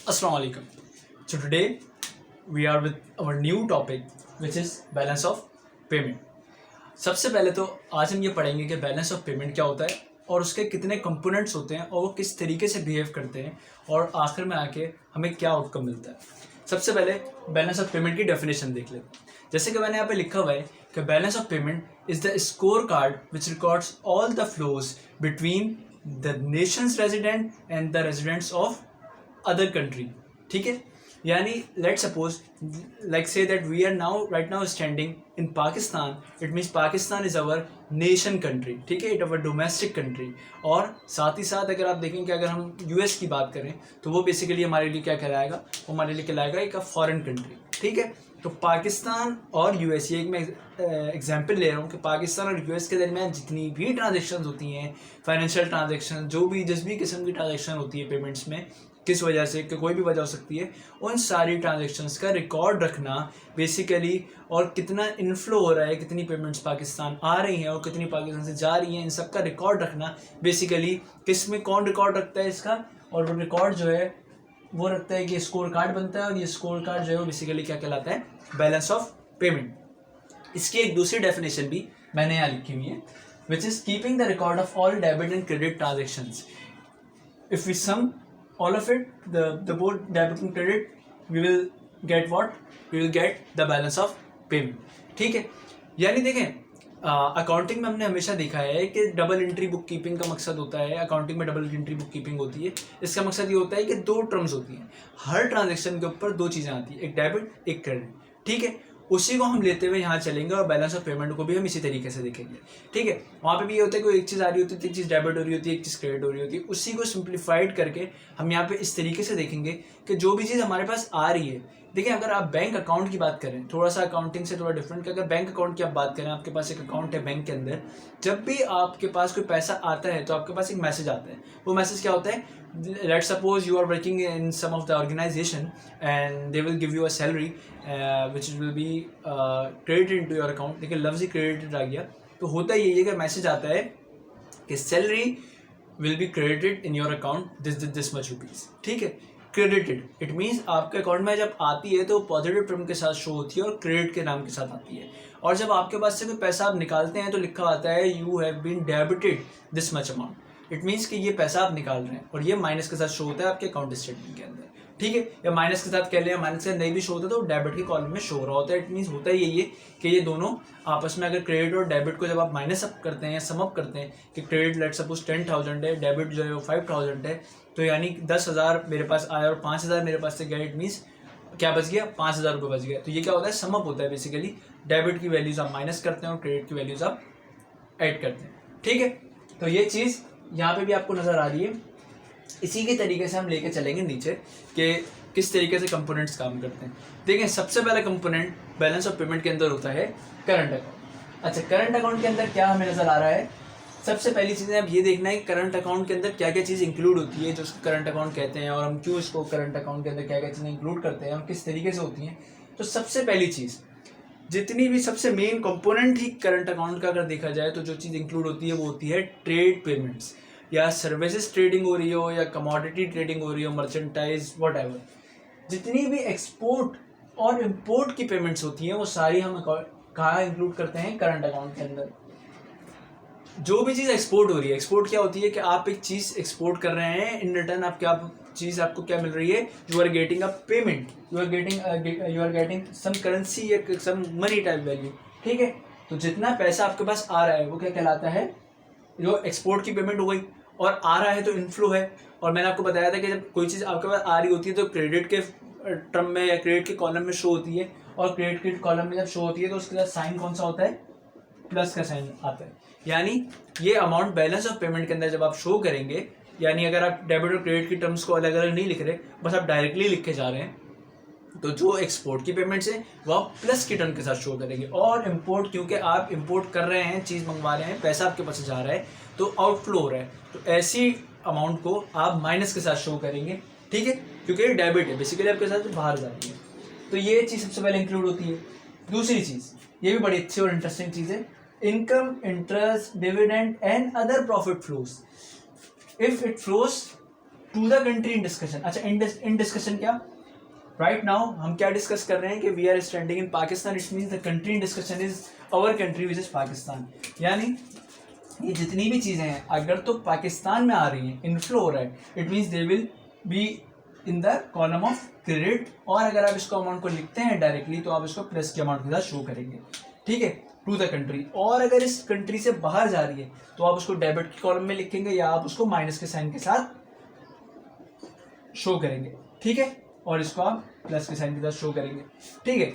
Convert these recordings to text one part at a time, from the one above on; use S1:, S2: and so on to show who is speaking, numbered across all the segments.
S1: Assalamu alaikum. So today we are with our new topic which is balance of payment. सबसे पहले तो आज हम ये पढ़ेंगे कि बैलेंस ऑफ पेमेंट क्या होता है और उसके कितने कंपोनेंट्स होते हैं और वो किस तरीके से बिहेव करते हैं और आखिर में आके हमें क्या आउटकम मिलता है. सबसे पहले बैलेंस ऑफ पेमेंट की डेफिनेशन देख लेते हैं. जैसे कि मैंने यहाँ पे लिखा हुआ है कि balance of payment is the score card which records all the flows between the nations resident and the residents of other country. ठीक है, यानी let suppose like say that we are now right now standing in Pakistan. It means Pakistan is our nation country. ठीक है, it our domestic country. और साथ ही साथ अगर आप देखें कि अगर हम यूएस की बात करें तो वो बेसिकली हमारे लिए क्या कहलाएगा, वो हमारे लिए कहलाएगा एक फॉरेन कंट्री. ठीक है, तो पाकिस्तान और यूएस, ये एक मैं एग्जांपल ले रहा हूँ कि पाकिस्तान और यूएस के दरमियान जितनी भी ट्रांजेक्शन होती हैं, फाइनेंशियल ट्रांजेक्शन, जो भी जिस भी किस्म की ट्रांजेक्शन होती है पेमेंट्स में, किस वजह से कि कोई भी वजह हो सकती है, उन सारी ट्रांजेक्शन्स का रिकॉर्ड रखना बेसिकली, और कितना इनफ्लो हो रहा है, कितनी पेमेंट्स पाकिस्तान आ रही हैं और कितनी पाकिस्तान से जा रही हैं, इन सब का रिकॉर्ड रखना बेसिकली किस में कौन रिकॉर्ड रखता है इसका, और वो रिकॉर्ड जो है वो रखता है कि स्कोर कार्ड बनता है. और ये स्कोर कार्ड जो है वो बेसिकली क्या कहलाता है, बैलेंस ऑफ पेमेंट. इसकी एक दूसरी डेफिनेशन भी मैंने यहाँ लिखी हुई है which is keeping the record of all debit and credit transactions. If we sum all of it, the both debit and credit, we will get what, we will get the balance of payment. ठीक है, यानी देखें accounting में हमने हमेशा देखा है कि डबल एंट्री बुक कीपिंग का मकसद होता है. अकाउंटिंग में डबल एंट्री बुक कीपिंग होती है. इसका मकसद ये होता है कि दो टर्म्स होती हैं, हर ट्रांजेक्शन के ऊपर दो चीज़ें आती हैं, एक डेबिट एक क्रेडिट. ठीक है, उसी को हम लेते हुए यहाँ चलेंगे और बैलेंस ऑफ पेमेंट को भी हम इसी तरीके से देखेंगे. ठीक है, वहाँ पे भी ये होता है कि एक चीज़ आ रही होती है, एक चीज़ डेबिट हो रही होती है, एक चीज़ क्रेडिट हो रही होती है. उसी को सिंप्लीफाइड करके हम यहाँ पे इस तरीके से देखेंगे कि जो भी चीज़ हमारे पास आ रही है. देखिए, अगर आप बैंक अकाउंट की बात करें, थोड़ा सा अकाउंटिंग से थोड़ा डिफरेंट, कि अगर बैंक अकाउंट की आप बात करें, आपके पास एक अकाउंट है बैंक के अंदर, जब भी आपके पास कोई पैसा आता है तो आपके पास एक मैसेज आता है. वो मैसेज क्या होता है, let suppose you are working in some of the organisation and they will give you a salary which will be credited into your account. देखिए, लफ्ज़ ही क्रेडिटेड आ गया. तो होता यही है कि मैसेज आता है कि salary will be credited in your account this much rupees. ठीक है, क्रेडिटेड इट मीन्स आपके अकाउंट में जब आती है तो पॉजिटिव टर्म के साथ शो होती है और क्रेडिट के नाम के साथ आती है. और जब आपके पास से कोई पैसा आप निकालते हैं तो लिखा आता है you have been debited this much amount. It means कि ये पैसा आप निकाल रहे हैं और ये माइनस के साथ शो होता है आपके अकाउंट स्टेटमेंट के अंदर. ठीक है, या माइनस के साथ कह लें, माइनस के साथ नहीं भी शो होता तो डेबिट के कॉलम में शो हो रहा होता है. इट मीन्स होता ही यही है कि ये दोनों आपस में, अगर क्रेडिट और डेबिट को जब आप माइनस अप करते हैं या सम अप करते हैं कि क्रेडिट लेट सपोज 10,000 है, डेबिट जो है वो 5,000 है, तो यानी 10,000 मेरे पास आया और 5,000 मेरे पास से गया. इट मीन्स क्या बच गया, 5,000 रुपये बच गया. तो ये क्या होता है, सम अप होता है. बेसिकली डेबिट की वैल्यूज आप माइनस करते हैं और क्रेडिट की वैल्यूज आप ऐड करते हैं. ठीक है, तो ये चीज़ यहाँ पे भी आपको नज़र आ रही है. इसी के तरीके से हम लेके चलेंगे नीचे कि किस तरीके से कंपोनेंट्स काम करते हैं. देखें, सबसे पहला कंपोनेंट बैलेंस ऑफ पेमेंट के अंदर होता है करंट अकाउंट. अच्छा, करंट अकाउंट के अंदर क्या हमें नज़र आ रहा है, सबसे पहली चीज़ अब ये देखना है कि करंट अकाउंट के अंदर क्या क्या चीज़ इंक्लूड होती है जो उसको करंट अकाउंट कहते हैं, और हम क्यों इसको करंट अकाउंट के अंदर क्या क्या चीज़ें इंक्लूड करते हैं और किस तरीके से होती हैं. तो सबसे पहली चीज़, जितनी भी सबसे मेन कंपोनेंट ही करंट अकाउंट का अगर देखा जाए तो जो चीज़ इंक्लूड होती है वो होती है ट्रेड पेमेंट्स. या सर्विसेज ट्रेडिंग हो रही हो या कमोडिटी ट्रेडिंग हो रही हो, मर्चेंटाइज व्हाटएवर, जितनी भी एक्सपोर्ट और इंपोर्ट की पेमेंट्स होती हैं वो सारी हम कहाँ इंक्लूड करते हैं, करंट अकाउंट के अंदर. जो भी चीज़ एक्सपोर्ट हो रही है, एक्सपोर्ट क्या होती है कि आप एक चीज़ एक्सपोर्ट कर रहे हैं, इन रिटर्न आप क्या चीज़ आपको क्या मिल रही है, you are getting a payment, you are getting some currency या सम मनी टाइप वैल्यू. ठीक है, तो जितना पैसा आपके पास आ रहा है वो क्या कहलाता है, जो एक्सपोर्ट की पेमेंट हो गई. और आ रहा है तो इनफ्लो है. और मैंने आपको बताया था कि जब कोई चीज़ आपके पास आ रही होती है तो क्रेडिट के टर्म में या क्रेडिट के कॉलम में शो होती है, और क्रेडिट के कॉलम में जब शो होती है तो उसके साथ साइन कौन सा होता है, प्लस का साइन आता है. यानी ये अमाउंट बैलेंस ऑफ पेमेंट के अंदर जब आप शो करेंगे, यानी अगर आप डेबिट और क्रेडिट की टर्म्स को अलग अलग नहीं लिख रहे, बस आप डायरेक्टली लिख के जा रहे हैं, तो जो एक्सपोर्ट की पेमेंट्स है वो आप प्लस की टर्म के साथ शो करेंगे. और इंपोर्ट, क्योंकि आप इंपोर्ट कर रहे हैं, चीज़ मंगवा रहे हैं, पैसा आपके पास जा रहा है तो आउटफ्लो हो रहा है, तो ऐसी अमाउंट को आप माइनस के साथ शो करेंगे. ठीक है, क्योंकि ये डेबिट है, बेसिकली आपके साथ बाहर जा रही है. तो ये चीज़ सबसे पहले इंक्लूड होती है. दूसरी चीज़, ये भी बड़ी अच्छी और इंटरेस्टिंग चीज़ है, income, interest, dividend and other profit flows. If it flows to the country in discussion. अच्छा, इन डिस्कशन क्या, राइट नाउ हम क्या डिस्कस कर रहे हैं कि we are standing in Pakistan, it means the country in discussion is our country which is Pakistan. यानी ये जितनी भी चीज़ें हैं अगर तो पाकिस्तान में आ रही हैं, इनफ्लो हो रहा है, it means they will be in the column of credit, और अगर आप इसको अमाउंट को लिखते हैं डायरेक्टली तो आप इसको प्लस के अमाउंट के साथ शो करेंगे, ठीक है, टू द कंट्री। और अगर इस कंट्री से बाहर जा रही है तो आप उसको डेबिट की कॉलम में लिखेंगे या आप उसको माइनस के साइन के साथ शो करेंगे, ठीक है, और इसको आप प्लस के साइन के साथ शो करेंगे, ठीक है।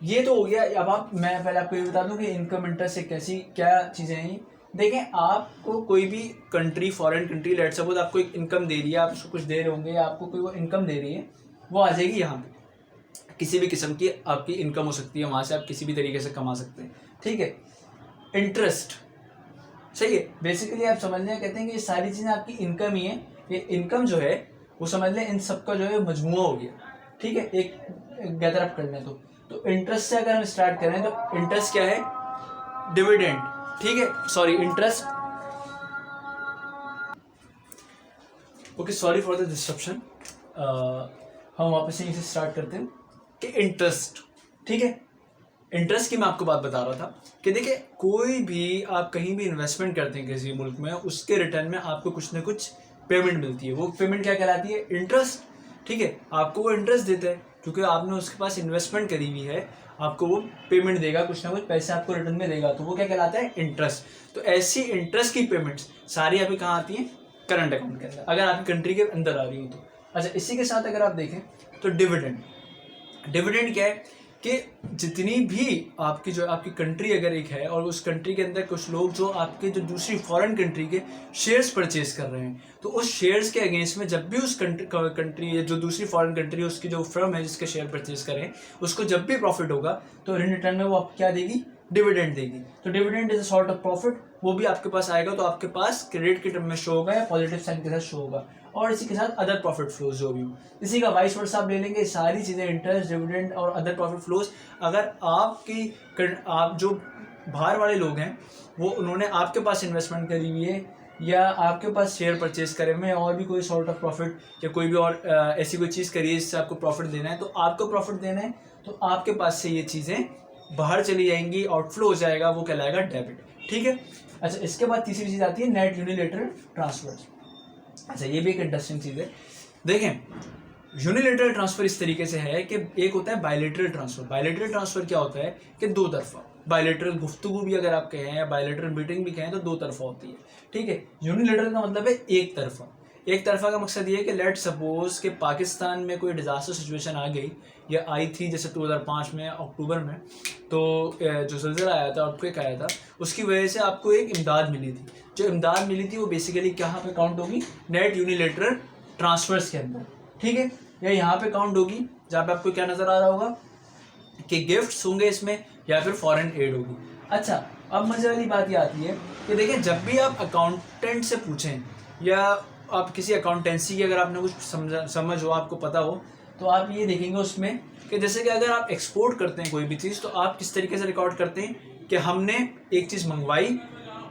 S1: ये तो हो गया। अब आप, मैं पहले आपको ये बता दूं कि इनकम इंटरेस्ट से कैसी क्या चीज़ें हैं। देखें, आपको कोई भी country, foreign country, let suppose आपको एक इनकम दे रही है, आप उसको कुछ दे रहे होंगे या आपको कोई वो इनकम दे रही है, वो आ जाएगी यहाँ पे। किसी भी किस्म की आपकी इनकम हो सकती है, वहाँ से आप किसी भी तरीके से कमा सकते हैं, ठीक है। इंटरेस्ट, सही है, बेसिकली आप समझ लें, कहते हैं कि ये सारी चीज़ें आपकी इनकम ही है। ये इनकम जो है वो समझ लें इन सबका जो है मजमुआ हो गया, ठीक है, एक गैदर अप कर लें तो इंटरेस्ट से अगर हम स्टार्ट करें तो इंटरेस्ट क्या है, डिविडेंड, ठीक है, sorry interest, okay, sorry for the disruption. हम वापस से इसे स्टार्ट करते हैं कि इंटरेस्ट, ठीक है। इंटरेस्ट की मैं आपको बात बता रहा था कि देखिए, कोई भी आप कहीं भी इन्वेस्टमेंट करते हैं किसी मुल्क में, उसके रिटर्न में आपको कुछ ना कुछ पेमेंट मिलती है। वो पेमेंट क्या कहलाती है, इंटरेस्ट, ठीक है। आपको वो इंटरेस्ट देता है क्योंकि आपने उसके पास इन्वेस्टमेंट करी हुई है, आपको वो पेमेंट देगा, कुछ ना कुछ पैसे आपको रिटर्न में देगा, तो वो क्या कहलाता है, इंटरेस्ट। तो ऐसी इंटरेस्ट की पेमेंट्स सारी अभी कहाँ आती हैं, करंट अकाउंट के अंदर, अगर आपकी कंट्री के अंदर आ रही हो तो। अच्छा, इसी के साथ अगर आप देखें तो डिविडेंड, डिविडेंड क्या है कि जितनी भी आपकी जो आपकी कंट्री अगर एक है और उस कंट्री के अंदर कुछ लोग जो आपके जो दूसरी फॉरेन कंट्री के शेयर्स परचेज कर रहे हैं, तो उस शेयर्स के अगेंस्ट में जब भी उस कंट्री जो दूसरी फॉरेन कंट्री उसकी जो फर्म है जिसके शेयर परचेज करें, उसको जब भी प्रॉफिट होगा तो इन रिटर्न में वो आप क्या देगी, डिविडेंड देगी। तो dividend is a sort of profit, वो भी आपके पास आएगा, तो आपके पास क्रेडिट के टर्म में शो होगा या पॉजिटिव साइन के साथ शो होगा, और इसी के साथ अदर प्रॉफिट फ्लोज जो भी हो, इसी का वाइस वर्सा आप ले लेंगे। सारी चीज़ें, इंटरेस्ट, डिविडेंड और अदर प्रॉफिट फ्लोज, अगर आप जो बाहर वाले लोग हैं वो उन्होंने आपके पास इन्वेस्टमेंट करी हुई है या आपके पास शेयर परचेज करे हुए हैं और भी कोई सॉर्ट ऑफ प्रॉफिट या कोई भी और ऐसी कोई चीज़ करिए जिससे आपको प्रॉफिट देना है, तो आपको प्रॉफिट देना है, तो आपके पास से ये चीज़ें बाहर चली जाएंगी, आउटफ्लो हो जाएगा, वो कहलाएगा डेबिट, ठीक है। अच्छा, इसके बाद तीसरी चीज़ आती है नेट यूनिलेटरल ट्रांसफर। अच्छा, ये भी एक इंटरेस्टिंग चीज़ है। देखें, यूनिलेटरल ट्रांसफर इस तरीके से है कि एक होता है बायलेटरल ट्रांसफर। बायलेटरल ट्रांसफर क्या होता है कि दो तरफा, बायलेटरल गुफ्तगू भी अगर आप कहें या बायलेटरल मीटिंग भी कहें तो दो तरफा होती है, ठीक है। यूनिलेटरल का मतलब है एक तरफा। एक तरफा का मकसद ये है कि लेट सपोज कि पाकिस्तान में कोई डिज़ास्टर सिचुएशन आ गई या आई थी, जैसे 2005 में अक्टूबर में, तो जो ज़लज़ला आया था, अर्थक्वेक आया था, उसकी वजह से आपको एक इमदाद मिली थी। जो इमदाद मिली थी वो बेसिकली कहाँ पे काउंट होगी, नेट यूनिलेटरल ट्रांसफर्स के अंदर, ठीक है, या यहाँ पे काउंट होगी जहाँ पे आपको क्या नज़र आ रहा होगा कि गिफ्ट्स होंगे इसमें या फिर फॉरेन एड होगी। अच्छा, अब मजे वाली बात ये आती है कि देखिए, जब भी आप अकाउंटेंट से पूछें या आप किसी अकाउंटेंसी की अगर आपने कुछ समझ हो, आपको पता हो, तो आप ये देखेंगे उसमें कि जैसे कि अगर आप एक्सपोर्ट करते हैं कोई भी चीज़, तो आप किस तरीके से रिकॉर्ड करते हैं कि हमने एक चीज़ मंगवाई,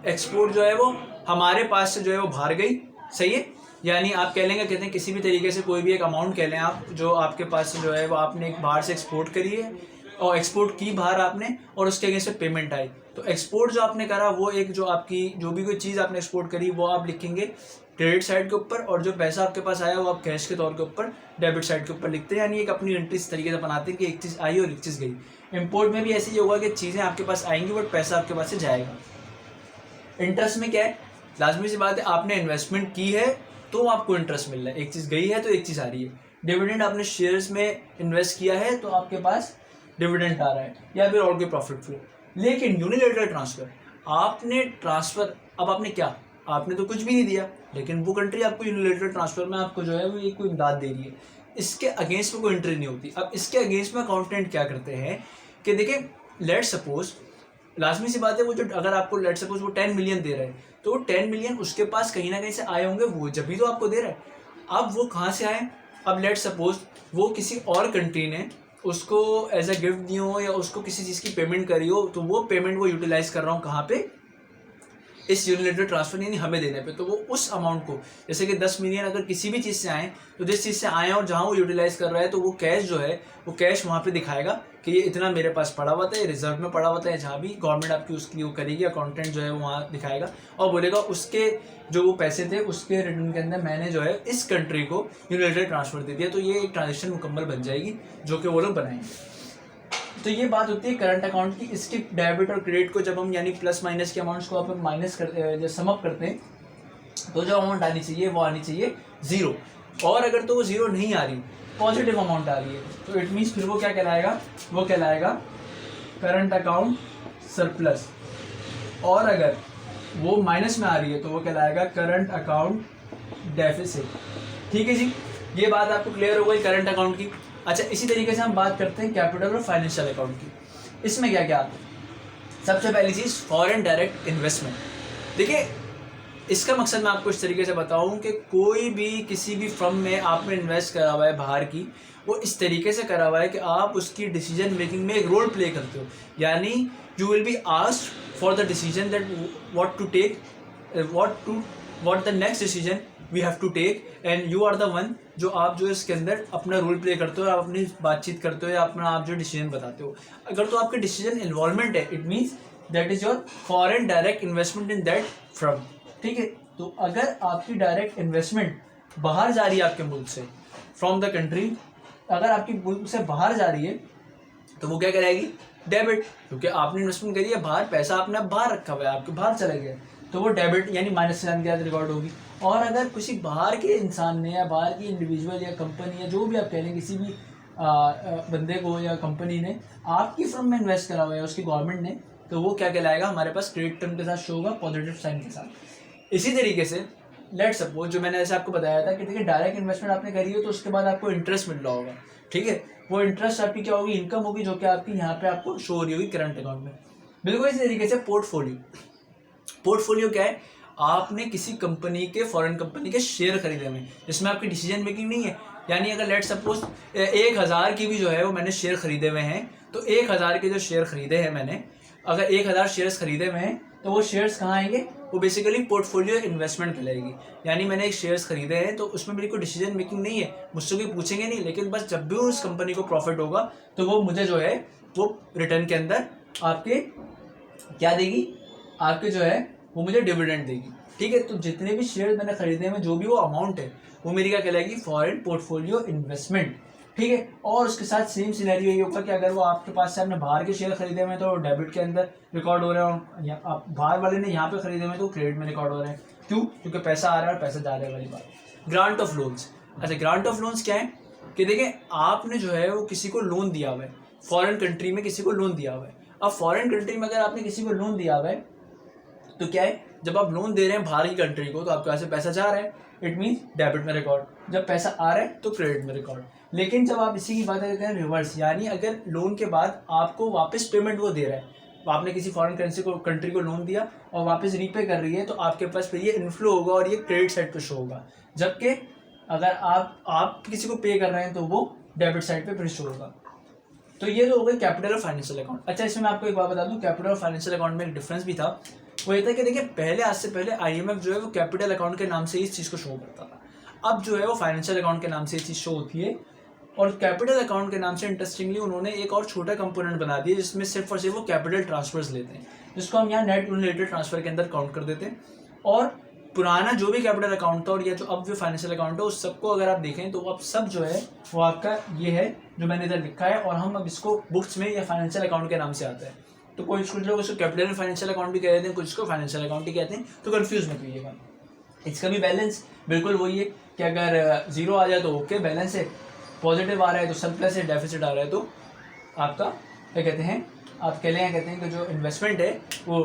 S1: एक्सपोर्ट जो है वो हमारे पास से जो है वो बाहर गई, सही है। यानी आप कह लेंगे, कहते हैं किसी भी तरीके से कोई भी एक अमाउंट कह लें आप, जो आपके पास से जो है वो आपने एक बाहर से एक्सपोर्ट करी है और एक्सपोर्ट की बाहर आपने, और उसके अगेंस्ट में पेमेंट आई, तो एक्सपोर्ट जो आपने करा वो एक जो आपकी जो भी कोई चीज़ आपने एक्सपोर्ट करी वो आप लिखेंगे क्रेडिट साइड के ऊपर, और जो पैसा आपके पास आया वो आप कैश के तौर के ऊपर डेबिट साइड के ऊपर लिखते हैं। यानी एक अपनी एंट्री इस तरीके से बनाते हैं कि एक चीज़ आई और एक चीज़ गई। इंपोर्ट में भी ऐसे ही होगा कि चीज़ें आपके पास आएंगी बट पैसा आपके पास से जाएगा। इंटरेस्ट में क्या है, लाजमी सी बात है, आपने इन्वेस्टमेंट की है तो आपको इंटरेस्ट मिल रहा है, एक चीज़ गई है तो एक चीज़ आ रही है। डिविडेंड आपने शेयर्स में इन्वेस्ट किया है तो आपके पास डिविडेंड आ रहा है या फिर और कोई प्रॉफिट फ्लो। लेकिन यूनिलेटरल ट्रांसफर, आपने ट्रांसफर, अब आपने क्या, आपने तो कुछ भी नहीं दिया, लेकिन वो कंट्री आपको यूनिलेटरल ट्रांसफर में आपको जो है वो एक कोई इमदाद दे रही है, इसके अगेंस्ट में कोई एंट्री नहीं होती। अब इसके अगेंस्ट में अकाउंटेंट क्या करते हैं कि देखिए, लेट सपोज, लाजमी सी बात है, वो जो अगर आपको लेट सपोज वो 10 मिलियन दे रहा है, तो 10 मिलियन उसके पास कहीं ना कहीं से आए होंगे, वो जब भी तो आपको दे रहा है। अब वो कहाँ से आए, अब लेट सपोज वो किसी और कंट्री ने उसको एज अ गिफ्ट दी हो या उसको किसी चीज़ की पेमेंट करी हो, तो वो पेमेंट वो यूटिलाइज कर रहा हूँ कहाँ पे, इस यूनिलेटरल ट्रांसफर यानी हमें देने पे, तो वो उस अमाउंट को, जैसे कि 10 मिलियन अगर किसी भी चीज़ से आए, तो जिस चीज़ से आए और जहाँ वो यूटिलाइज कर रहा है, तो वो कैश जो है वो कैश वहाँ पे दिखाएगा कि ये इतना मेरे पास पड़ा हुआ था, ये रिजर्व में पड़ा हुआ था, जहाँ भी गवर्नमेंट आपकी उसकी वो करेगी, अकाउंटेंट जो है वो वहाँ दिखाएगा और बोलेगा उसके जो वो पैसे थे उसके रिटर्न के अंदर मैंने जो है इस कंट्री को यूनिलेटरल ट्रांसफर दे दिया, तो ये एक ट्रांजेक्शन मुकम्मल बन जाएगी जो कि वो लोग बनाएंगे। तो ये बात होती है करंट अकाउंट की। इसकी डेबिट और क्रेडिट को जब हम यानी प्लस माइनस के अमाउंट्स को आप माइनस करते जब सम अप करते हैं, तो जो अमाउंट आनी चाहिए वो आनी चाहिए जीरो, और अगर तो वो जीरो नहीं आ रही, पॉजिटिव अमाउंट आ रही है, तो इट मीन्स फिर वो क्या कहलाएगा, वो कहलाएगा करंट अकाउंट सरप्लस, और अगर वो माइनस में आ रही है तो वो कहलाएगा करंट अकाउंट डेफिसिट। ठीक है जी, ये बात आपको क्लियर हो गई करंट अकाउंट की। अच्छा, इसी तरीके से हम बात करते हैं कैपिटल और फाइनेंशियल अकाउंट की। इसमें क्या क्या आता है? सबसे पहली चीज़ फॉरेन डायरेक्ट इन्वेस्टमेंट। देखिए, इसका मकसद मैं आपको इस तरीके से बताऊं कि कोई भी किसी भी फर्म में आपने इन्वेस्ट करा हुआ है बाहर की, वो इस तरीके से करा हुआ है कि आप उसकी डिसीजन मेकिंग में एक रोल प्ले करते हो, यानी you will be asked for the decision that what to take, what the next decision we have to take, and you are the one जो आप जो इसके अंदर अपना रोल प्ले करते हो, आप अपनी बातचीत करते हो या अपना आप जो डिसीजन बताते हो। अगर तो आपके डिसीजन इन्वॉल्वमेंट है, it means that is your foreign direct investment in that firm. ठीक है, तो अगर आपकी डायरेक्ट इन्वेस्टमेंट बाहर जा रही है आपके मुल्क से, फ्रॉम द कंट्री, अगर आपकी मुल्क से बाहर जा रही है तो वो क्या कराएगी, डेबिट, क्योंकि आपने इन्वेस्टमेंट करी है बाहर, पैसा आपने बाहर रखा हुआ है, आपके बाहर चला गया, तो वो डेबिट यानी माइनस साइन के साथ रिकॉर्ड होगी। और अगर किसी बाहर के इंसान ने या बाहर की इंडिविजुअल या कंपनी या जो भी आप कह लें, किसी भी बंदे को या कंपनी ने आपकी फर्म में इन्वेस्ट करा हुआ है, उसकी गवर्नमेंट ने, तो वो क्या कहलाएगा, हमारे पास क्रेडिट टर्म के साथ शो होगा, पॉजिटिव साइन के साथ। इसी तरीके से लेट सपोज जो मैंने ऐसे आपको बताया था कि देखिए डायरेक्ट इन्वेस्टमेंट आपने करी हो तो उसके बाद आपको इंटरेस्ट मिल रहा होगा। ठीक है, वो इंटरेस्ट आपकी क्या होगी, इनकम होगी, जो कि आपकी यहाँ पे आपको शो हो रही होगी करंट अकाउंट में। बिल्कुल इसी तरीके से पोर्टफोलियो क्या है, आपने किसी कंपनी के, फॉरेन कंपनी के शेयर खरीदे हुए, जिसमें आपकी डिसीजन मेकिंग नहीं है, यानी अगर लेट सपोज 1000 की भी जो है वो मैंने शेयर खरीदे हुए हैं, तो 1000 के जो शेयर खरीदे हैं मैंने, अगर 1000 शेयर्स खरीदे हुए हैं तो वो शेयर्स कहाँ आएंगे, वो बेसिकली पोर्टफोलियो इन्वेस्टमेंट कहलाएगी। यानी मैंने एक शेयर्स खरीदे हैं तो उसमें मेरी कोई डिसीजन मेकिंग नहीं है, मुझसे कोई पूछेंगे नहीं, लेकिन बस जब भी उस कंपनी को प्रॉफिट होगा तो वो मुझे जो है वो रिटर्न के अंदर आपके क्या देगी, आपके जो है वो मुझे डिविडेंड देगी। ठीक है, तो जितने भी शेयर मैंने खरीदे हैं, जो भी वो अमाउंट है, वो मेरी क्या कहलाएगी, फॉरेन पोर्टफोलियो इन्वेस्टमेंट। ठीक है, और उसके साथ सेम सिनेरियो ये होगा कि अगर वो आपके पास से आपने बाहर के शेयर खरीदे हुए हैं तो डेबिट के अंदर रिकॉर्ड हो रहे हैं, आप बाहर वाले ने यहाँ पे खरीदे हुए हैं तो क्रेडिट में रिकॉर्ड हो रहे हैं। क्यों? क्योंकि पैसा आ रहा है और पैसा जा रहा है वाली बात। Grant of loans. अच्छा, ग्रांट ऑफ लोन्स क्या है कि देखिए आपने जो है वो किसी को लोन दिया हुआ है, फॉरेन कंट्री में किसी को लोन दिया हुआ है। अब फॉरेन कंट्री में अगर आपने किसी को लोन दिया हुआ है तो क्या है, जब आप लोन दे रहे हैं बाहर की कंट्री को तो आपके पास से पैसा जा रहा है, इट मीन्स डेबिट में रिकॉर्ड, जब पैसा आ रहा है तो क्रेडिट में रिकॉर्ड। लेकिन जब आप इसी की बात करते हैं रिवर्स, यानी अगर लोन के बाद आपको वापस पेमेंट वो दे रहा है, आपने किसी फॉरेन कंट्री को लोन दिया और वापस रीपे कर रही है, तो आपके पास फिर ये इनफ्लो होगा और ये क्रेडिट साइड पे शो होगा। जबकि अगर आप किसी को पे कर रहे हैं तो वो डेबिट साइड पे फिर शो होगा। तो ये तो हो गई कैपिटल और फाइनेंशियल अकाउंट। अच्छा, इसमें मैं आपको एक बात बता दूं, कैपिटल और फाइनेंशियल अकाउंट में एक डिफरेंस भी था। वो ये था कि देखिए पहले, आज से पहले IMF जो है वो कैपिटल अकाउंट के नाम से इस चीज़ को शो करता था। अब जो है वो फाइनेंशियल अकाउंट के नाम से ये चीज़ शो होती है, और कैपिटल अकाउंट के नाम से इंटरेस्टिंगली उन्होंने एक और छोटा कंपोनेंट बना दिया जिसमें सिर्फ और सिर्फ वो कैपिटल ट्रांसफर्स लेते हैं, जिसको हम यहाँ नेट यूनिलेटेड ट्रांसफर के अंदर काउंट कर देते हैं। और पुराना जो भी कैपिटल अकाउंट था और या जो अब जो फाइनेंशियल अकाउंट है उस सबको अगर आप देखें तो अब सब जो है वो आपका ये है जो मैंने इधर लिखा है, और हम अब इसको बुक्स में या फाइनेंशियल अकाउंट के नाम से आता है। तो कुछ लोग इसको कैपिटल फाइनेंशियल अकाउंट भी कह देते हैं, कुछ इसको फाइनेंशियल अकाउंट ही कहते हैं, तो कंफ्यूज मत होइएगा। इसका भी बैलेंस बिल्कुल वही है कि अगर जीरो आ जाए तो ओके बैलेंस है, पॉजिटिव आ रहा है तो सरप्लस है, डेफिसिट आ रहा है तो आपका क्या कहते हैं, आप कहते हैं कि जो इन्वेस्टमेंट है वो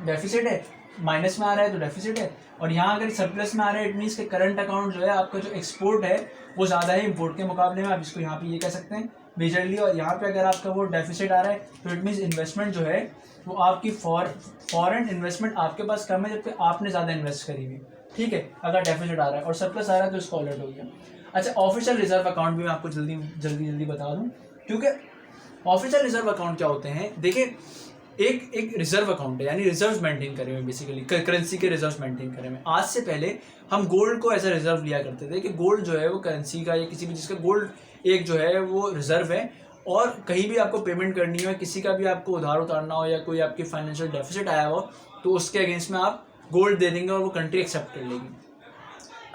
S1: डेफिसिट है, माइनस में आ रहा है तो डेफिसिट है। और यहाँ अगर सरप्लस में आ रहा है इट मीन्स कि करंट अकाउंट जो है आपका जो एक्सपोर्ट है वो ज़्यादा है इम्पोर्ट के मुकाबले में, आप इसको यहाँ पे ये कह सकते हैं मेजरली। और यहाँ पे अगर आपका वो डेफिसिट आ रहा है तो इट मीन्स इन्वेस्टमेंट जो है वो आपकी फॉरेन इन्वेस्टमेंट आपके पास कम है जबकि आपने ज़्यादा इन्वेस्ट करी हुई। ठीक है, अगर डेफिसिट आ रहा है और सरप्लस आ रहा है तो इसको ऑलरेडी हो गया। अच्छा, ऑफिशियल रिजर्व अकाउंट भी मैं आपको जल्दी बता दूँ, क्योंकि ऑफिशियल रिजर्व अकाउंट क्या होते हैं। देखिए एक एक रिजर्व अकाउंट है, यानी रिजर्व मेंटेन करे हुए, बेसिकली करेंसी के रिजर्व मेंटेन करे हुए। आज से पहले हम गोल्ड को एज अ रिजर्व लिया करते थे कि गोल्ड जो है वो करेंसी का या किसी भी चीज़ का गोल्ड एक जो है वो रिजर्व है, और कहीं भी आपको पेमेंट करनी हो, किसी का भी आपको उधार उतारना हो या कोई आपकी फाइनेंशियल डेफिसिट आया हो तो उसके अगेंस्ट में आप गोल्ड दे देंगे और वो कंट्री एक्सेप्ट कर लेगी।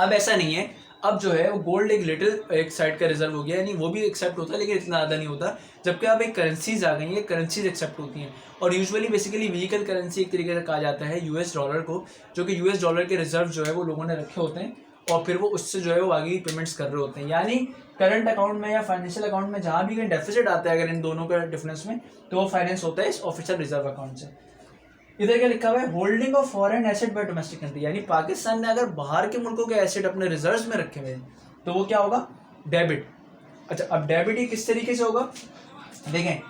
S1: अब ऐसा नहीं है, अब जो है वो गोल्ड एक लिटिल एक साइड का रिजर्व हो गया, यानी वो भी एक्सेप्ट होता है लेकिन इतना ज़्यादा नहीं होता। जबकि अब एक करेंसीज आ गई है, करेंसीज एक्सेप्ट होती हैं, और यूजुअली बेसिकली व्हीकल करेंसी एक तरीके से कहा जाता है यूएस डॉलर को, जो कि यूएस डॉलर के रिजर्व जो है वो लोगों ने रखे होते हैं और फिर वो उससे जो है वो आगे पेमेंट्स कर रहे होते हैं। यानी करंट अकाउंट में या फाइनेंशियल अकाउंट में जहाँ भी कहीं डेफिसिट आता है अगर इन दोनों का डिफरेंस में, तो वो फाइनेंस होता है इस ऑफिशियल रिजर्व अकाउंट से। इधर क्या लिखा हुआ है, holding of foreign asset bye domestic country, यानी पाकिस्तान ने अगर बाहर के मुल्कों के एसेट अपने रिजर्व्स में रखे हुए हैं तो वो क्या होगा, डेबिट। अच्छा, अब डेबिट ही किस तरीके से होगा, देखें,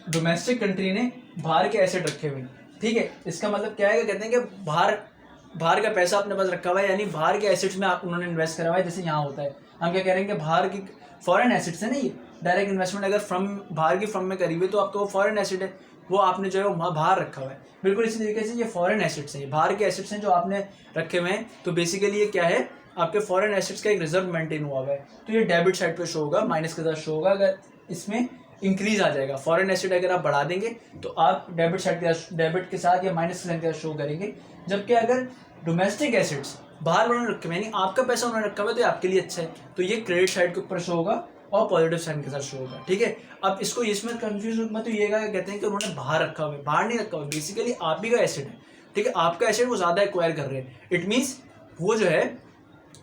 S1: डोमेस्टिक कंट्री ने बाहर के एसेट रखे हुए, ठीक है, इसका मतलब क्या है, कहते हैं कि बाहर का पैसा अपने पास रखा हुआ है, यानी बाहर के एसेट्स में आप उन्होंने इन्वेस्ट करा हुआ है। जैसे यहाँ होता है, हम क्या कह रहे हैं कि बाहर की फॉरेन एसेट्स है ना, ये डायरेक्ट इन्वेस्टमेंट अगर बाहर की फर्म में करी हुई तो आपका वो फॉरेन एसेट है, वो आपने जो है वो बाहर रखा हुआ है। बिल्कुल इसी तरीके से ये फॉरेन एसेट्स हैं, बाहर के एसेट्स हैं जो आपने रखे हुए हैं, तो बेसिकली ये क्या है, आपके फॉरेन एसेट्स का एक रिजर्व मेंटेन हुआ है। तो ये डेबिट साइड पे शो होगा, माइनस के साथ शो होगा। अगर इसमें इंक्रीज आ जाएगा, फॉरेन एसेट अगर आप बढ़ा देंगे तो आप डेबिट साइड के साथ, डेबिट के साथ या माइनस के साथ शो करेंगे। जबकि अगर डोमेस्टिक एसेट्स बाहर उन्होंने रखे हुए, यानी आपका पैसा उन्होंने रखा हुआ है, तो आपके लिए अच्छा है, तो ये क्रेडिट साइड के ऊपर शो होगा और पॉजिटिव साइन के साथ शो होगा, ठीक है। अब इसको इसमें कंफ्यूज मत होइएगा, कहते हैं कि उन्होंने बाहर रखा हुआ है, बाहर नहीं रखा हुआ, बेसिकली आप ही का एसेट है, ठीक है, आपका एसेट वो ज़्यादा एक्वायर कर रहे हैं। इट मीन्स वो जो है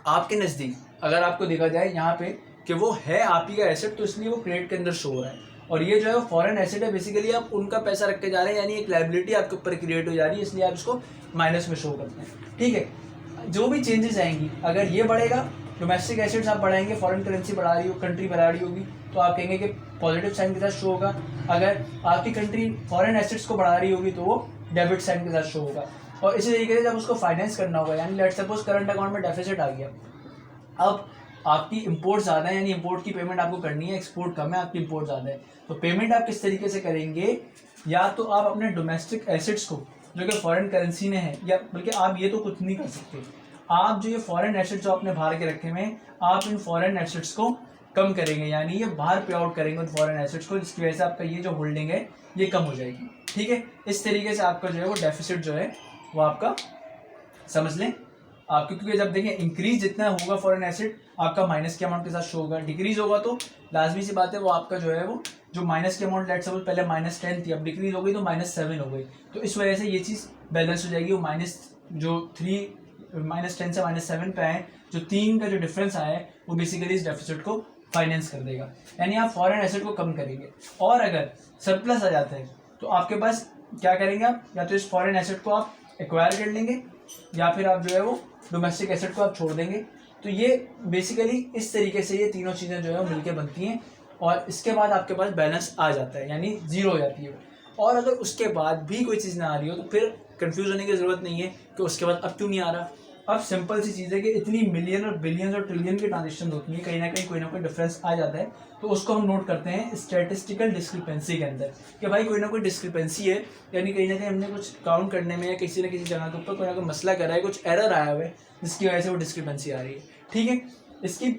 S1: आपके नज़दीक, अगर आपको देखा जाए यहाँ पे कि वो है आप ही का एसेट, तो इसलिए वो क्रेडिट के अंदर शो हो रहा है। और ये जो है वो फॉरेन एसेट है, बेसिकली आप उनका पैसा रख के जा रहे हैं, यानी एक लाइबिलिटी आपके ऊपर क्रिएट हो जा रही है, इसलिए आप इसको माइनस में शो करते हैं, ठीक है। जो भी चेंजेस आएंगी, अगर ये बढ़ेगा, डोमेस्टिक एसेट्स आप बढ़ाएंगे, फॉरेन करेंसी बढ़ा रही हो, कंट्री बढ़ा रही होगी, तो आप कहेंगे कि पॉजिटिव साइन के साथ शो होगा। अगर आपकी कंट्री फॉरेन एसेट्स को बढ़ा रही होगी तो वो डेबिट साइन के साथ शो होगा। और इसी तरीके से जब उसको फाइनेंस करना होगा, यानी लेट्स सपोज करंट अकाउंट में डेफिसिट आ गया, अब आपकी इंपोर्ट ज़्यादा है, यानी इंपोर्ट की पेमेंट आपको करनी है, एक्सपोर्ट कम है, आपकी इंपोर्ट ज़्यादा है, तो पेमेंट आप किस तरीके से करेंगे, या तो आप अपने डोमेस्टिक एसेट्स को जो कि फॉरेन करेंसी में है, या बल्कि आप ये तो कुछ नहीं कर सकते, आप जो ये फॉरेन एसेट्स जो आपने बाहर के रखे हुए हैं, आप इन फॉरेन एसेट्स को कम करेंगे, यानी ये बाहर पे आउट करेंगे उन फॉरेन एसेट्स को, जिसकी वजह से आपका ये जो होल्डिंग है ये कम हो जाएगी, ठीक है। इस तरीके से आपका जो है वो डेफिसिट जो है वो आपका समझ लें आप, क्योंकि जब देखें इंक्रीज जितना होगा फॉरेन एसेट, आपका माइनस के अमाउंट के साथ शो होगा, डिक्रीज होगा तो लाजमी सी बात है वो आपका जो है वो जो माइनस के अमाउंट, लेट्स सपोज पहले -10 थी, अब डिक्रीज हो गई तो -7 हो गई, तो इस वजह से ये चीज़ बैलेंस हो जाएगी। वो -10 से -7 पे आए, जो 3 का जो डिफरेंस आया है वो बेसिकली इस डेफिसिट को फाइनेंस कर देगा, यानी आप फॉरेन एसेट को कम करेंगे। और अगर सरप्लस आ जाता है तो आपके पास क्या करेंगे आप, या तो इस फॉरेन एसेट को आप एक्वायर कर लेंगे, या फिर आप जो है वो डोमेस्टिक एसेट को आप छोड़ देंगे। तो ये बेसिकली इस तरीके से ये तीनों चीज़ें जो है वो मिलके बनती हैं, और इसके बाद आपके पास बैलेंस आ जाता है, यानी जीरो हो जाती है। और अगर उसके बाद भी कोई चीज़ ना आ रही हो तो फिर कंफ्यूज होने की ज़रूरत नहीं है कि उसके बाद अब क्यों नहीं आ रहा। अब सिंपल सी चीज़ है कि इतनी मिलियन और बिलियन और ट्रिलियन की ट्रांजेक्शन होती है, कहीं ना कोई डिफरेंस आ जाता है, तो उसको हम नोट करते हैं स्टैटिस्टिकल डिस्क्रिपेंसी के अंदर, कि भाई कोई ना कोई डिस्क्रिपेंसी है, यानी कहीं ना कहीं हमने कुछ काउंट करने में या किसी न किसी जगह के ऊपर कोई ना कोई मसला करा है, कुछ एरर आया हुआ है जिसकी वजह से वो डिस्क्रिपेंसी आ रही है, ठीक है। इसकी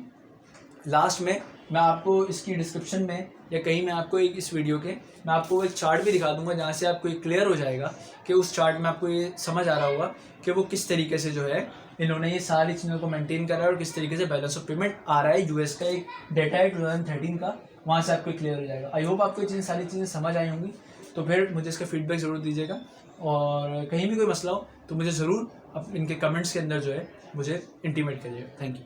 S1: लास्ट में मैं आपको इसकी डिस्क्रिप्शन में या कहीं मैं आपको एक इस वीडियो के मैं आपको एक चार्ट भी दिखा दूंगा, जहाँ से आपको ये क्लियर हो जाएगा कि उस चार्ट में आपको ये समझ आ रहा होगा कि वो किस तरीके से जो है इन्होंने ये सारी चीज़ों को मेंटेन करा है और किस तरीके से बैलेंस ऑफ पेमेंट आ रहा है। यूएस का एक डेटा है 2013 का, वहाँ से आपको क्लियर हो जाएगा। आई होप आपको ये सारी चीज़ें समझ आई होंगी, तो फिर मुझे इसका फीडबैक ज़रूर दीजिएगा, और कहीं भी कोई मसला हो तो मुझे ज़रूर इनके कमेंट्स के अंदर जो है मुझे इंटीमेट करिएगा। Thank you.